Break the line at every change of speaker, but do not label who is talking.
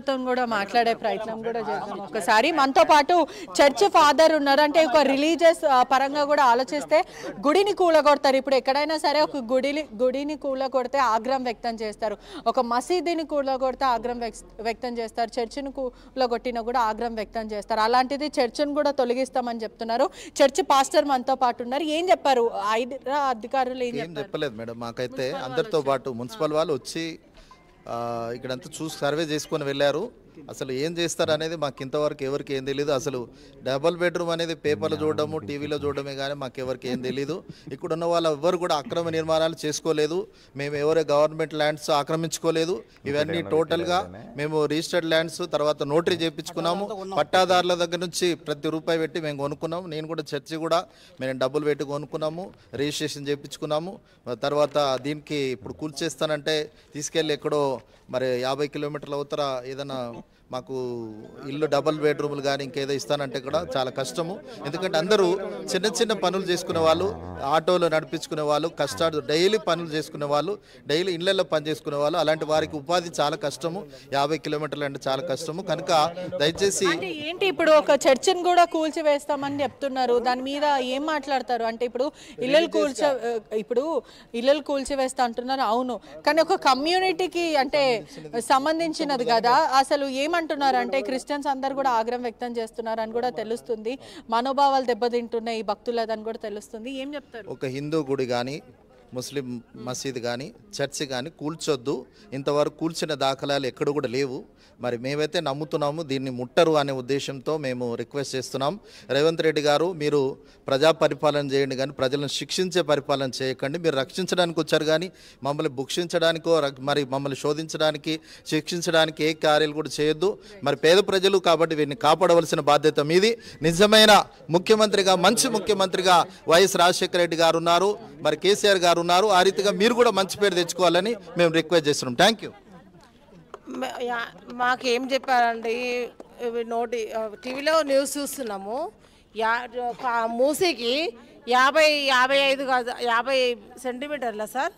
తో కూడా మాట్లాడే ప్రయత్నం కూడా చేద్దాం ఒకసారి. మనతో పాటు చర్చ్ ఫాదర్ ఉన్నారు. అంటే ఒక రిలీజియస్ పరంగా కూడా ఆలోచిస్తే గుడిని కూలగొడతారు. ఇప్పుడు ఎక్కడైనా సరే ఒక గుడిని కూలగొడితే ఆగ్రహం వ్యక్తం చేస్తారు, ఒక మసీదుని కూలగొడితే ఆగ్రహం వ్యక్తం చేస్తారు, చర్చిని కూలగొట్టినా కూడా ఆగ్రహం వ్యక్తం చేస్తారు. అలాంటిది చర్చిని కూడా తొలగిస్తామని చెప్తున్నారు. చర్చ్ పాస్టర్ మనతో పాటు ఉన్నారు. ఏం చెప్పారు అధికారులు? ఏం
చెప్పలేదు మేడం, మాకైతే అందరితో పాటు మున్సిపల్ వాళ్ళు వచ్చి ఇక్కడంతా చూసి సర్వే చేసుకొని వెళ్ళారు. అసలు ఏం చేస్తారు అనేది మాకు ఇంతవరకు ఎవరికి ఏం తెలియదు. అసలు డబుల్ బెడ్రూమ్ అనేది పేపర్లో చూడడము టీవీలో చూడడమే కానీ మాకు ఎవరికి ఏం తెలియదు. ఇక్కడ ఉన్న వాళ్ళు ఎవరు కూడా అక్రమ నిర్మాణాలు చేసుకోలేదు. మేము ఎవరే గవర్నమెంట్ ల్యాండ్స్ ఆక్రమించుకోలేదు. ఇవన్నీ టోటల్గా మేము రిజిస్టర్డ్ ల్యాండ్స్ తర్వాత నోటరీ చేయించుకున్నాము. పట్టాదారుల దగ్గర నుంచి ప్రతి రూపాయి పెట్టి మేము కొనుక్కున్నాము. నేను కూడా చర్చి కూడా మేము డబ్బులు పెట్టి కొనుక్కున్నాము, రిజిస్ట్రేషన్ చేయించుకున్నాము. తర్వాత దీనికి ఇప్పుడు కూల్చేస్తానంటే తీసుకెళ్ళి ఎక్కడో మరి 50 కిలోమీటర్ల అవతల ఏదైనా మాకు ఇల్లు డబుల్ బెడ్రూమ్లు కానీ ఇంకేదో ఇస్తానంటే కూడా చాలా కష్టము. ఎందుకంటే అందరూ చిన్న చిన్న పనులు చేసుకునే వాళ్ళు, ఆటోలు నడిపించుకునే వాళ్ళు, కష్టాలు డైలీ పనులు చేసుకునే వాళ్ళు, డైలీ ఇళ్లలో పని చేసుకునే వాళ్ళు, అలాంటి వారికి ఉపాధి చాలా కష్టము. 50 కిలోమీటర్లు అంటే చాలా కష్టము. కనుక దయచేసి
ఏంటి ఇప్పుడు ఒక చర్చిని కూడా కూల్చివేస్తామని చెప్తున్నారు, దాని మీద ఏం మాట్లాడతారు? అంటే ఇప్పుడు ఇళ్ళలు కూల్చివేస్తా అంటున్నారు, అవును, కానీ ఒక కమ్యూనిటీకి అంటే సంబంధించినది కదా. అసలు ఏమంటున్నారు అంటే క్రిస్టియన్స్ అందరు కూడా ఆగ్రహం వ్యక్తం చేస్తున్నారు అని కూడా తెలుస్తుంది, మనోభావాలు దెబ్బతింటున్నాయి ఈ భక్తులదని కూడా తెలుస్తుంది. ఏం చెప్తారు?
ఒక హిందూ గుడి కానీ ముస్లిం మసీద్ కానీ చర్చి కానీ కూల్చొద్దు. ఇంతవరకు కూల్చిన దాఖలాలు ఎక్కడ కూడా లేవు. మరి మేమైతే నమ్ముతున్నాము దీన్ని ముట్టరు అనే ఉద్దేశంతో మేము రిక్వెస్ట్ చేస్తున్నాం. రేవంత్ రెడ్డి గారు, మీరు ప్రజా పరిపాలన చేయండి కానీ ప్రజలను శిక్షించే పరిపాలన చేయకండి. మీరు రక్షించడానికి వచ్చారు కానీ మమ్మల్ని భుక్షించడానికో మరి మమ్మల్ని శోధించడానికి శిక్షించడానికి ఏ కార్యాలు కూడా చేయొద్దు. మరి పేద ప్రజలు కాబట్టి వీరిని కాపాడవలసిన బాధ్యత మీది. నిజమైన ముఖ్యమంత్రిగా, మంచి ముఖ్యమంత్రిగా వైఎస్ రాజశేఖర రెడ్డి గారు ఉన్నారు, మరి కేసీఆర్ గారు ఉన్నారు. ఆ రీతిగా మీరు కూడా మంచి పేరు తెచ్చుకోవాలని మేము రిక్వెస్ట్ చేస్తున్నాం. Thank you.
మాకేం చెప్పారండి, టీవీలో న్యూస్ చూస్తున్నాము. మూసీకి 50 సెంటీమీటర్ల సార్